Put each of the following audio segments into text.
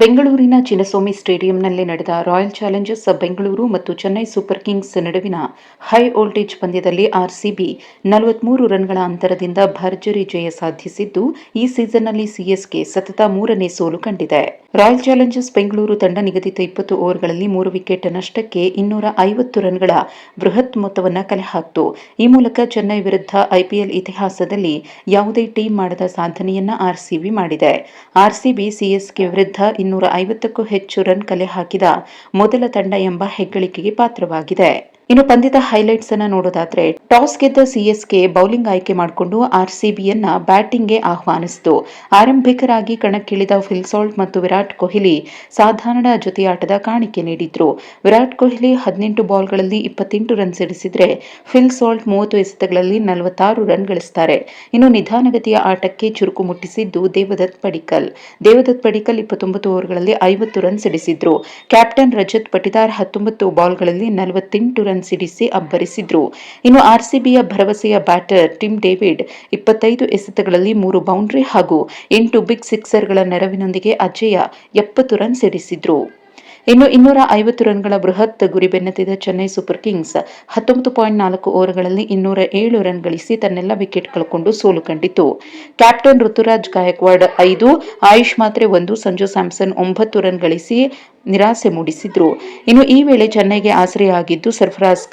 ಬೆಂಗಳೂರಿನ ಚಿನ್ನಸ್ವಾಮಿ ಸ್ಟೇಡಿಯಂನಲ್ಲಿ ನಡೆದ royal Challengers Bengaluru ಮತ್ತು ಚೆನ್ನೈ ಸೂಪರ್ ಕಿಂಗ್ಸ್ ನಡುವಿನ ಹೈ ವೋಲ್ಟೇಜ್ ಪಂದ್ಯದಲ್ಲಿ ಆರ್ಸಿಬಿ 43 ರನ್ಗಳ ಅಂತರದಿಂದ ಭರ್ಜರಿ ಜಯ ಸಾಧಿಸಿದ್ದು, ಈ ಸೀಸನ್ನಲ್ಲಿ ಸಿಎಸ್ಕೆ ಸತತ 3ನೇ ಸೋಲು ಕಂಡಿದೆ. ರಾಯಲ್ ಚಾಲೆಂಜರ್ಸ್ ಬೆಂಗಳೂರು ತಂಡ ನಿಗದಿತ 20 ಓವರ್ಗಳಲ್ಲಿ 3 ವಿಕೆಟ್ ನಷ್ಟಕ್ಕೆ 250 ರನ್ಗಳ ಬೃಹತ್ ಮೊತ್ತವನ್ನು ಕಲೆ ಹಾಕಿತು. ಈ ಮೂಲಕ ಚೆನ್ನೈ ವಿರುದ್ಧ ಐಪಿಎಲ್ ಇತಿಹಾಸದಲ್ಲಿ ಯಾವುದೇ ಟೀಮ್ ಮಾಡದ ಸಾಧನೆಯನ್ನ ಆರ್ಸಿಬಿ ಮಾಡಿದೆ. ಆರ್ಸಿಬಿ ಸಿಎಸ್ಕೆ ವಿರುದ್ಧ 250ಕ್ಕೂ ಹೆಚ್ಚು ರನ್ ಕಲೆ ಹಾಕಿದ ಮೊದಲ ತಂಡ ಎಂಬ ಹೆಗ್ಗಳಿಕೆಗೆ ಪಾತ್ರವಾಗಿದೆ. ಇನ್ನು ಪಂದ್ಯದ ಹೈಲೈಟ್ಸ್ ಅನ್ನು ನೋಡೋದಾದ್ರೆ, ಟಾಸ್ ಗೆದ್ದ ಸಿಎಸ್ಕೆ ಬೌಲಿಂಗ್ ಆಯ್ಕೆ ಮಾಡಿಕೊಂಡು ಆರ್ಸಿಬಿಯನ್ನ ಬ್ಯಾಟಿಂಗ್ಗೆ ಆಹ್ವಾನಿಸಿತು. ಆರಂಭಿಕರಾಗಿ ಕಣಕ್ಕಿಳಿದ ಫಿಲ್ ಸಾಲ್ಟ್ ಮತ್ತು ವಿರಾಟ್ ಕೊಹ್ಲಿ ಸಾಧಾರಣ ಜೊತೆಯಾಟದ ಕಾಣಿಕೆ ನೀಡಿದ್ರು. ವಿರಾಟ್ ಕೊಹ್ಲಿ 18 ಬಾಲ್ಗಳಲ್ಲಿ 28 ರನ್ ಸಿಡಿಸಿದ್ರೆ, ಫಿಲ್ ಸಾಲ್ಟ್ 30 ಎಸೆತಗಳಲ್ಲಿ 46 ರನ್ ಗಳಿಸ್ತಾರೆ. ಇನ್ನು ನಿಧಾನಗತಿಯ ಆಟಕ್ಕೆ ಚುರುಕು ಮುಟ್ಟಿಸಿದ್ದು ದೇವದತ್ ಪಡಿಕ್ಕಲ್ 29 ಓವರ್ಗಳಲ್ಲಿ 50 ರನ್ ಸಿಡಿಸಿದ್ರು. ಕ್ಯಾಪ್ಟನ್ ರಜತ್ ಪಟಿದಾರ್ 19 ಬಾಲ್ಗಳಲ್ಲಿ 48 ರನ್ ಸಿಡಿಸಿ ಅಬ್ಬರಿಸಿದ್ರು. ಇನ್ನು ಆರ್ಸಿಬಿಯ ಭರವಸೆಯ ಬ್ಯಾಟರ್ ಟಿಮ್ ಡೇವಿಡ್ 25 ಎಸೆತಗಳಲ್ಲಿ 3 ಬೌಂಡರಿ ಹಾಗೂ 8 ಬಿಗ್ ಸಿಕ್ಸರ್ಗಳ ನೆರವಿನೊಂದಿಗೆ ಅಜೇಯ 70 ರನ್ ಸಿಡಿಸಿದ್ರು. ಇನ್ನು 250 ರನ್ಗಳ ಬೃಹತ್ ಗುರಿ ಬೆನ್ನತ್ತಿದ ಚೆನ್ನೈ ಸೂಪರ್ ಕಿಂಗ್ಸ್ 19.4 ಓವರ್ಗಳಲ್ಲಿ 207 ರನ್ ಗಳಿಸಿ ತನ್ನೆಲ್ಲ ವಿಕೆಟ್ ಕಳ್ಕೊಂಡು ಸೋಲು ಕಂಡಿತು. ಕ್ಯಾಪ್ಟನ್ ಋತುರಾಜ್ ಗಾಯಕ್ವಾಡ್ 5, ಆಯುಷ್ ಮಾತ್ರೆ 1, ಸಂಜು ಸ್ಯಾಮ್ಸನ್ 9 ರನ್ ಗಳಿಸಿ ನಿರಾಸೆ ಮೂಡಿಸಿದ್ರು. ಇನ್ನು ಈ ವೇಳೆ ಚೆನ್ನೈಗೆ ಆಸರೆಯಾಗಿದ್ದು ಸರ್ಫರಾಜ್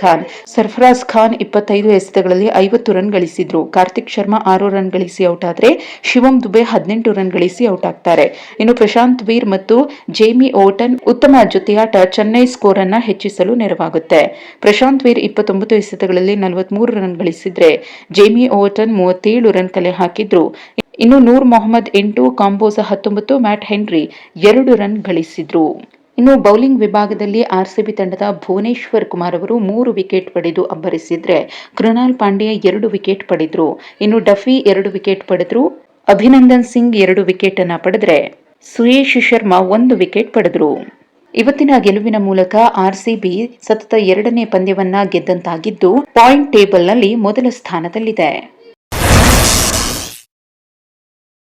ಖಾನ್ 25 ಎಸೆತಗಳಲ್ಲಿ 50 ರನ್ ಗಳಿಸಿದ್ರು. ಕಾರ್ತಿಕ್ ಶರ್ಮಾ 6 ರನ್ ಗಳಿಸಿ ಔಟ್ ಆದ್ರೆ, ಶಿವಮ್ ದುಬೆ 18 ರನ್ ಗಳಿಸಿ ಔಟ್ ಆಗ್ತಾರೆ. ಇನ್ನು ಪ್ರಶಾಂತ್ ವೀರ್ ಮತ್ತು ಜೇಮಿ ಓಟನ್ ಉತ್ತಮ ಜೊತೆಯಾಟ ಚೆನ್ನೈ ಸ್ಕೋರ್ ಅನ್ನ ಹೆಚ್ಚಿಸಲು ನೆರವಾಗುತ್ತೆ. ಪ್ರಶಾಂತ್ ವೀರ್ 29 ಎಸೆತಗಳಲ್ಲಿ 43 ರನ್ ಗಳಿಸಿದ್ರೆ, ಜೇಮಿ ಓಟನ್ 37 ರನ್ ಕಲೆ ಹಾಕಿದ್ರು. ಇನ್ನು Noor Mohammad 8, Kamboj 19, Matt Henry 2 run ಗಳಿಸಿದ್ರು. ಇನ್ನು ಬೌಲಿಂಗ್ ವಿಭಾಗದಲ್ಲಿ ಆರ್ಸಿಬಿ ತಂಡದ ಭುವನೇಶ್ವರ್ ಕುಮಾರ್ ಅವರು 3 ವಿಕೆಟ್ ಪಡೆದು ಅಬ್ಬರಿಸಿದ್ರೆ, ಕೃಣಾಲ್ ಪಾಂಡ್ಯ 2 ವಿಕೆಟ್ ಪಡೆದ್ರು. ಇನ್ನು ಡಫಿ 2 ವಿಕೆಟ್ ಪಡೆದ್ರು. ಅಭಿನಂದನ್ ಸಿಂಗ್ 2 ವಿಕೆಟ್ ಅನ್ನ ಪಡೆದ್ರೆ, ಸುಯೇಶ್ ಶರ್ಮಾ 1 ವಿಕೆಟ್ ಪಡೆದ್ರು. ಇವತ್ತಿನ ಗೆಲುವಿನ ಮೂಲಕ ಆರ್ಸಿಬಿ ಸತತ 2ನೇ ಪಂದ್ಯವನ್ನ ಗೆದ್ದಂತಾಗಿದ್ದು, ಪಾಯಿಂಟ್ ಟೇಬಲ್ನಲ್ಲಿ ಮೊದಲ ಸ್ಥಾನದಲ್ಲಿದೆ.